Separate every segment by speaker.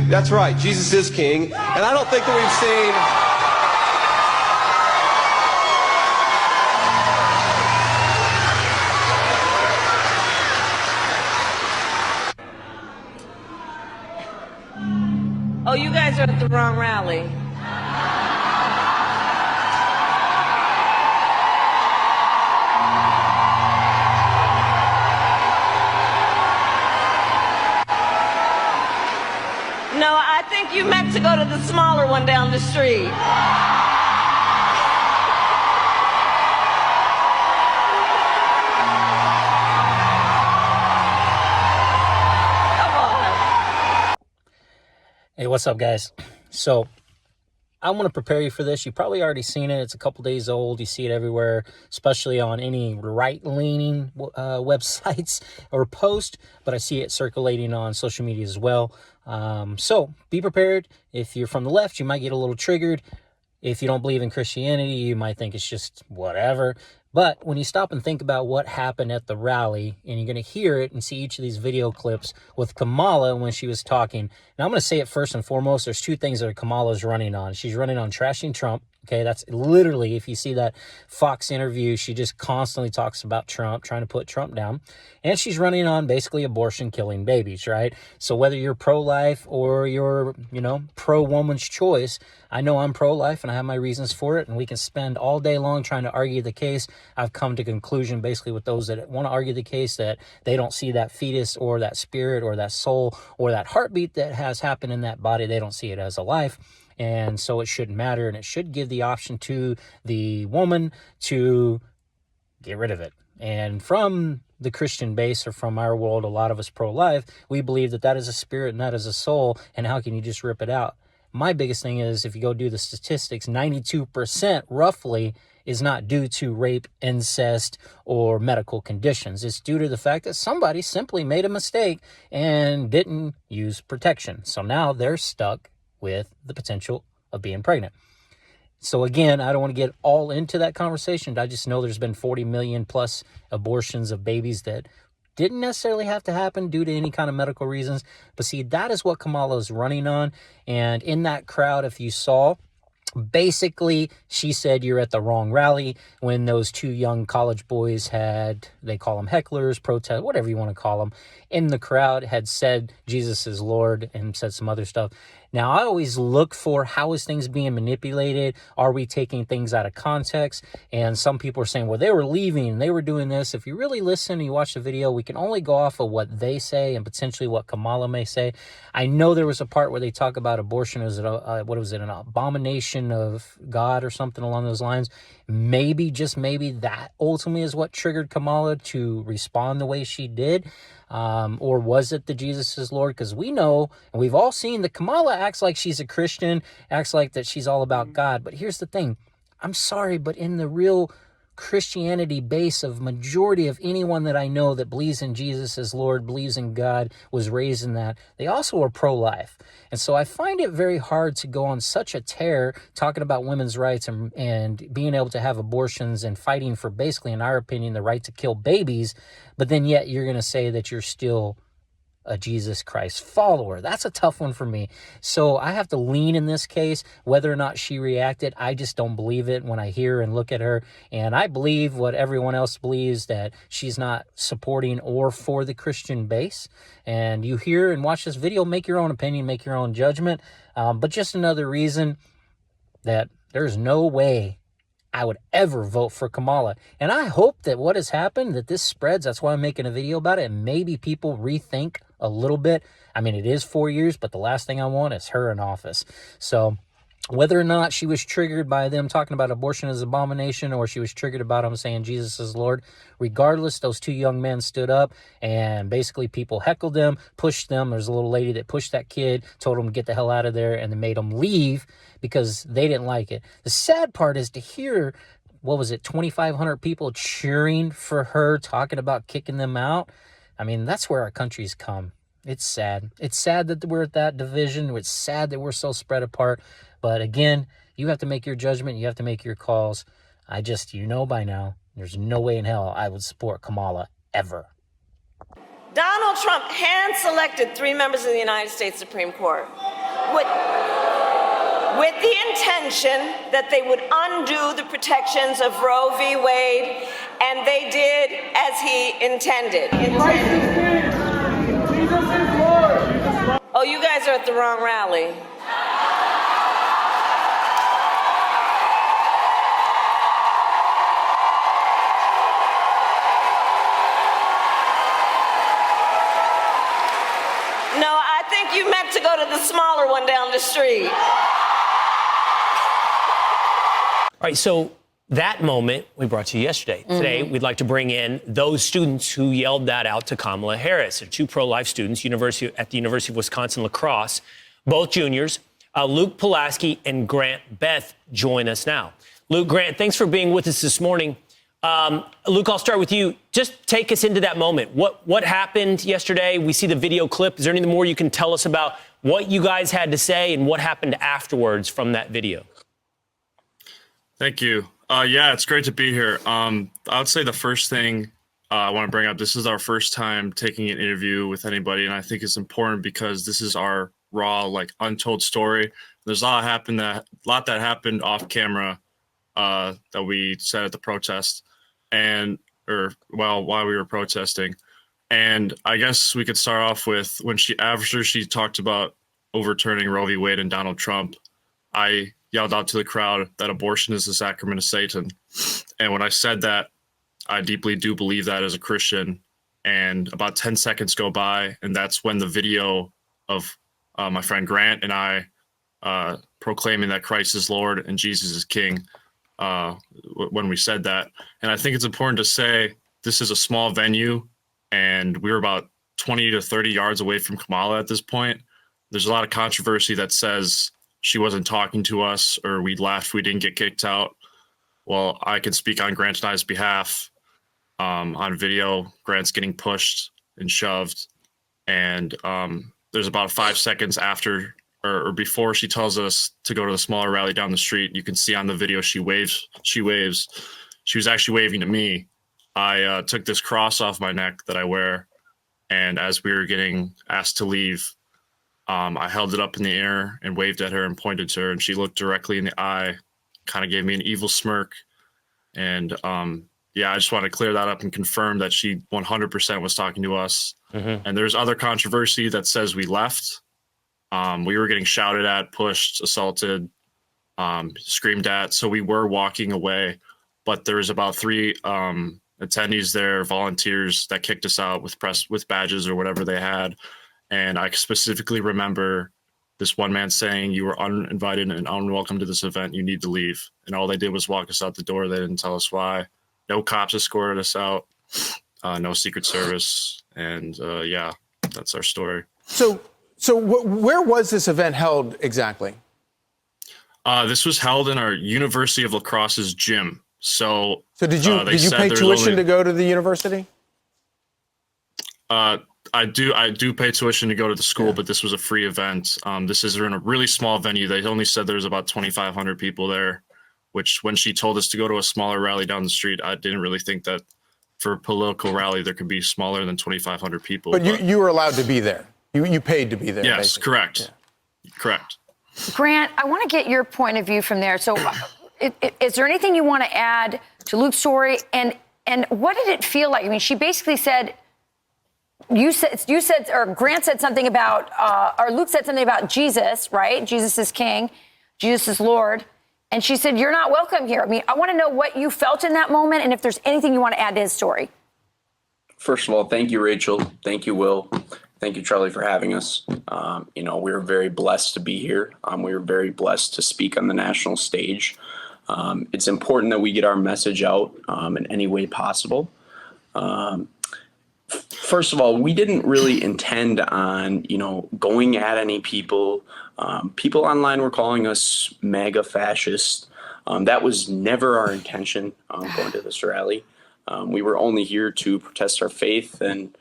Speaker 1: that's right, Jesus is king. And I don't think that we've seen...
Speaker 2: Oh, you guys are at the wrong rally. No, I think you meant to go to the smaller one down the street.
Speaker 3: Hey, what's up, guys? So I want to prepare you for this. You've probably already seen it. It's a couple days old. You see it everywhere, especially on any right-leaning websites or posts, but I see it circulating on social media as well. So be prepared. If you're from the left, you might get a little triggered. If you don't believe in Christianity, you might think it's just whatever. But when you stop and think about what happened at the rally, and you're going to hear it and see each of these video clips with Kamala when she was talking. Now, I'm going to say it first and foremost. There's two things that Kamala's running on. She's running on trashing Trump. Okay, that's literally, if you see that Fox interview, she just constantly talks about Trump, trying to put Trump down. And she's running on basically abortion, killing babies, right? So whether you're pro-life or you're, pro-woman's choice, I know I'm pro-life and I have my reasons for it. And we can spend all day long trying to argue the case. I've come to conclusion basically with those that want to argue the case that they don't see that fetus or that spirit or that soul or that heartbeat that has happened in that body. They don't see it as a life. And so it shouldn't matter, and it should give the option to the woman to get rid of it. And from the Christian base, or from our world, a lot of us pro-life, we believe that that is a spirit and that is a soul, and how can you just rip it out? My biggest thing is, if you go do the statistics, 92% roughly is not due to rape, incest, or medical conditions. It's due to the fact that somebody simply made a mistake and didn't use protection. So now they're stuck with the potential of being pregnant. So again, I don't want to get all into that conversation. I just know there's been 40 million plus abortions of babies that didn't necessarily have to happen due to any kind of medical reasons. But see, that is what Kamala is running on. And in that crowd, if you saw, basically, she said you're at the wrong rally when those two young college boys had, they call them hecklers, protest, whatever you want to call them, in the crowd had said Jesus is Lord and said some other stuff. Now, I always look for how is things being manipulated? Are we taking things out of context? And some people are saying, well, they were leaving, they were doing this. If you really listen and you watch the video, we can only go off of what they say and potentially what Kamala may say. I know there was a part where they talk about abortion as an abomination of God or something along those lines. Maybe, just maybe, that ultimately is what triggered Kamala to respond the way she did. Or was it the Jesus is Lord? Because we know, and we've all seen, that Kamala acts like she's a Christian, acts like that she's all about God. But here's the thing. I'm sorry, but in the real Christianity base of majority of anyone that I know that believes in Jesus as Lord, believes in God, was raised in that, they also are pro-life. And so I find it very hard to go on such a tear talking about women's rights and being able to have abortions and fighting for, basically, in our opinion, the right to kill babies, but then yet you're going to say that you're still a Jesus Christ follower. That's a tough one for me. So I have to lean in this case. Whether or not she reacted, I just don't believe it when I hear and look at her. And I believe what everyone else believes, that she's not supporting or for the Christian base. And you hear and watch this video, make your own opinion, make your own judgment. But just another reason that there's no way I would ever vote for Kamala. And I hope that what has happened, that this spreads. That's why I'm making a video about it. And maybe people rethink a little bit. I mean, it is 4 years, but the last thing I want is her in office. So whether or not she was triggered by them talking about abortion as abomination, or she was triggered about them saying Jesus is Lord, regardless, those two young men stood up and basically people heckled them, pushed them. There's a little lady that pushed that kid, told him to get the hell out of there, and then made him leave because they didn't like it. The sad part is to hear, 2,500 people cheering for her, talking about kicking them out. I mean, that's where our country's come. It's sad. It's sad that we're at that division. It's sad that we're so spread apart. But again, you have to make your judgment. You have to make your calls. By now, there's no way in hell I would support Kamala ever.
Speaker 2: Donald Trump hand-selected 3 members of the United States Supreme Court with the intention that they would undo the protections of Roe v. Wade, and they did as he intended. Oh, you guys are at the wrong rally. No, I think you meant to go to the smaller one down the street.
Speaker 4: All right, so that moment we brought to you yesterday. Today, we'd like to bring in those students who yelled that out to Kamala Harris. They're 2 pro-life students at the University of Wisconsin-La Crosse, both juniors. Luke Pulaski and Grant Beth join us now. Luke, Grant, thanks for being with us this morning. Luke, I'll start with you. Just take us into that moment. What happened yesterday? We see the video clip. Is there anything more you can tell us about what you guys had to say and what happened afterwards from that video?
Speaker 5: Thank you. Yeah, it's great to be here. I would say the first thing I want to bring up, this is our first time taking an interview with anybody, and I think it's important because this is our raw, untold story. There's a lot that happened off camera that we said at the protest, while we were protesting. And I guess we could start off with after she talked about overturning Roe v. Wade and Donald Trump, I yelled out to the crowd that abortion is the sacrament of Satan. And when I said that, I deeply do believe that as a Christian. And about 10 seconds go by, and that's when the video of my friend Grant and I proclaiming that Christ is Lord and Jesus is King, when we said that. And I think it's important to say this is a small venue, and we were about 20 to 30 yards away from Kamala at this point. There's a lot of controversy that says she wasn't talking to us or we left, we didn't get kicked out. Well, I can speak on Grant and I's behalf. On video, Grant's getting pushed and shoved. And there's about 5 seconds after or before she tells us to go to the smaller rally down the street. You can see on the video she waves. She was actually waving to me. I took this cross off my neck that I wear. And as we were getting asked to leave, I held it up in the air and waved at her and pointed to her, and she looked directly in the eye, kind of gave me an evil smirk. And I just want to clear that up and confirm that she 100% was talking to us. And there's other controversy that says we left. We were getting shouted at, pushed, assaulted, screamed at. So we were walking away, but there was about 3 attendees there, volunteers, that kicked us out with badges or whatever they had. And I specifically remember this one man saying, "You were uninvited and unwelcome to this event. You need to leave." And all they did was walk us out the door. They didn't tell us why. No cops escorted us out. No Secret Service. And that's our story.
Speaker 6: So where was this event held exactly?
Speaker 5: This was held in our University of La Crosse's gym. So
Speaker 6: did you pay tuition to go to the university?
Speaker 5: I do pay tuition to go to the school, but this was a free event. This is in a really small venue. They only said there was about 2,500 people there, which when she told us to go to a smaller rally down the street, I didn't really think that for a political rally there could be smaller than 2,500 people.
Speaker 6: But you were allowed to be there. You paid to be there.
Speaker 5: Yes,
Speaker 6: basically.
Speaker 5: correct. Yeah. Correct.
Speaker 7: Grant, I want to get your point of view from there. So is there anything you want to add to Luke's story? And what did it feel like? I mean, she basically said, you said, or Grant said something about, or Luke said something about Jesus, right? Jesus is King, Jesus is Lord. And she said, "You're not welcome here." I mean, I want to know what you felt in that moment and if there's anything you want to add to his story.
Speaker 8: First of all, thank you, Rachel. Thank you, Will. Thank you, Charlie, for having us. We were very blessed to be here. We were very blessed to speak on the national stage. It's important that we get our message out in any way possible. First of all, we didn't really intend on, going at any people. People online were calling us MAGA fascist. That was never our intention going to this rally. We were only here to protest our faith, and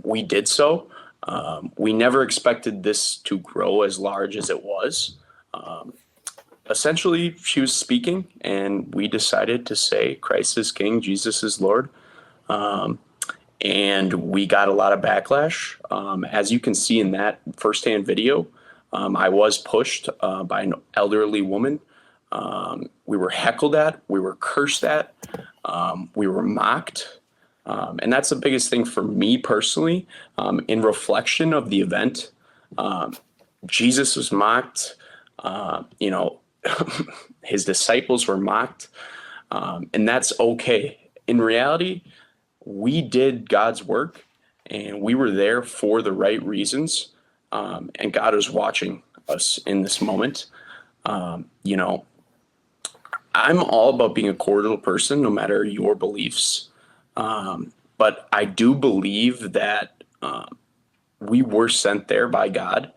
Speaker 8: we did so. We never expected this to grow as large as it was. Essentially, she was speaking, and we decided to say Christ is King, Jesus is Lord. and we got a lot of backlash. As you can see in that firsthand video, I was pushed by an elderly woman. We were heckled at, we were cursed at, we were mocked. And that's the biggest thing for me personally. In reflection of the event, Jesus was mocked, his disciples were mocked, and that's okay. In reality, we did God's work and we were there for the right reasons. And God is watching us in this moment. I'm all about being a cordial person, no matter your beliefs. But I do believe that we were sent there by God.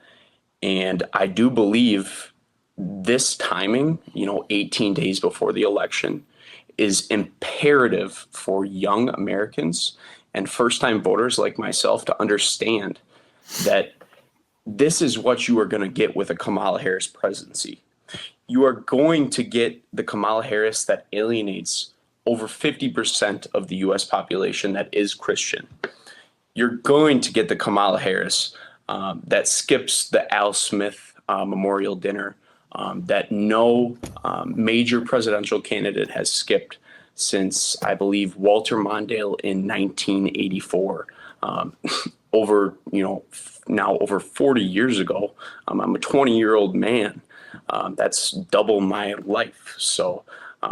Speaker 8: And I do believe this timing, 18 days before the election, is imperative for young Americans and first-time voters like myself to understand that this is what you are going to get with a Kamala Harris presidency. You are going to get the Kamala Harris that alienates over 50% of the U.S. population that is Christian. You're going to get the Kamala Harris that skips the Al Smith memorial dinner that no major presidential candidate has skipped since, I believe, Walter Mondale in 1984. Now over 40 years ago. I'm a 20-year-old man. That's double my life. So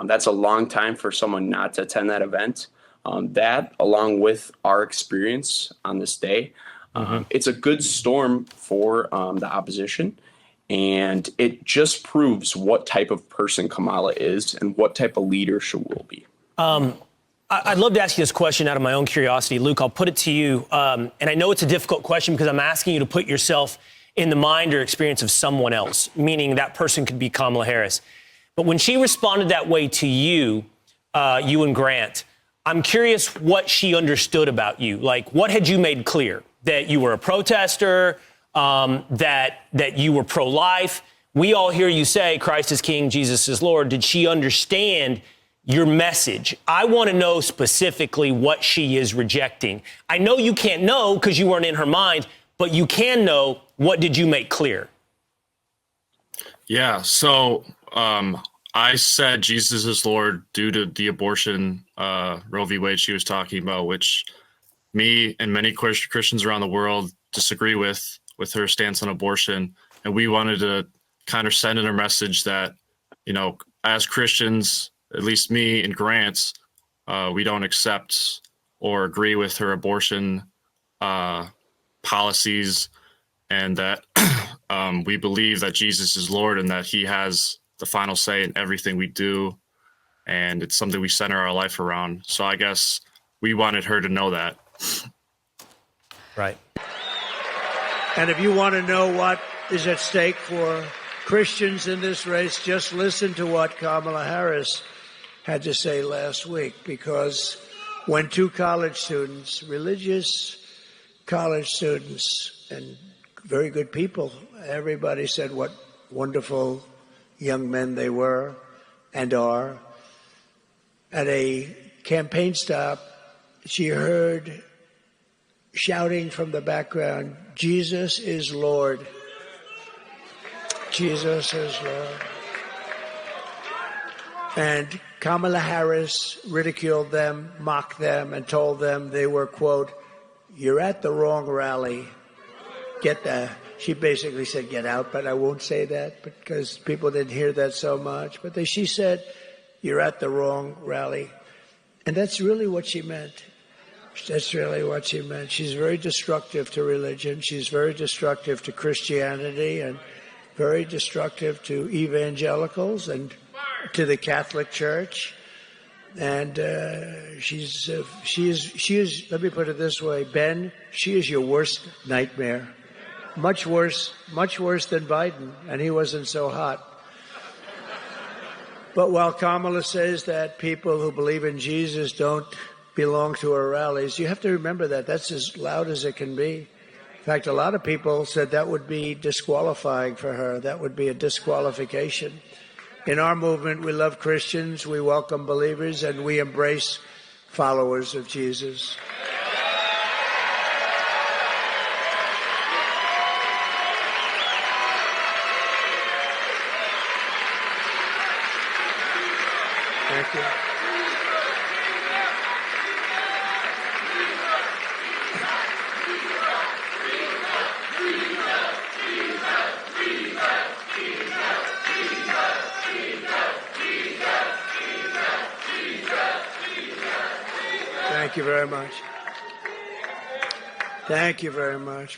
Speaker 8: that's a long time for someone not to attend that event. That, along with our experience on this day, it's a good storm for the opposition. And it just proves what type of person Kamala is and what type of leader she will be.
Speaker 4: I'd love to ask you this question out of my own curiosity. Luke, I'll put it to you. And I know it's a difficult question because I'm asking you to put yourself in the mind or experience of someone else, meaning that person could be Kamala Harris. But when she responded that way to you, you and Grant, I'm curious what she understood about you. Like, what had you made clear? That you were a protester, that you were pro-life? We all hear you say, Christ is King, Jesus is Lord. Did she understand your message? I want to know specifically what she is rejecting. I know you can't know because you weren't in her mind, but you can know, what did you make clear?
Speaker 5: Yeah, so I said Jesus is Lord due to the abortion Roe v. Wade she was talking about, which me and many Christians around the world disagree with her stance on abortion. And we wanted to kind of send in a message that, as Christians, at least me and Grant, we don't accept or agree with her abortion policies, and that we believe that Jesus is Lord and that he has the final say in everything we do. And it's something we center our life around. So I guess we wanted her to know that.
Speaker 4: Right.
Speaker 9: And if you want to know what is at stake for Christians in this race, just listen to what Kamala Harris had to say last week, because when two college students, religious college students, and very good people, everybody said what wonderful young men they were and are. At a campaign stop, she heard shouting from the background, Jesus is Lord. Jesus is Lord. And Kamala Harris ridiculed them, mocked them, and told them they were, quote, you're at the wrong rally. She basically said, get out, but I won't say that because people didn't hear that so much. But she said, you're at the wrong rally. And that's really what she meant. That's really what she meant. She's very destructive to religion. She's very destructive to Christianity and very destructive to evangelicals and to the Catholic Church. And she is, let me put it this way, Ben, she is your worst nightmare. Much worse than Biden, and he wasn't so hot. But while Kamala says that people who believe in Jesus don't belong to her rallies, you have to remember that that's as loud as it can be. In fact, a lot of people said that would be disqualifying for her. That would be a disqualification. In our movement, we love Christians, we welcome believers, and we embrace followers of Jesus. Thank you. Thank you very much. Thank you very much.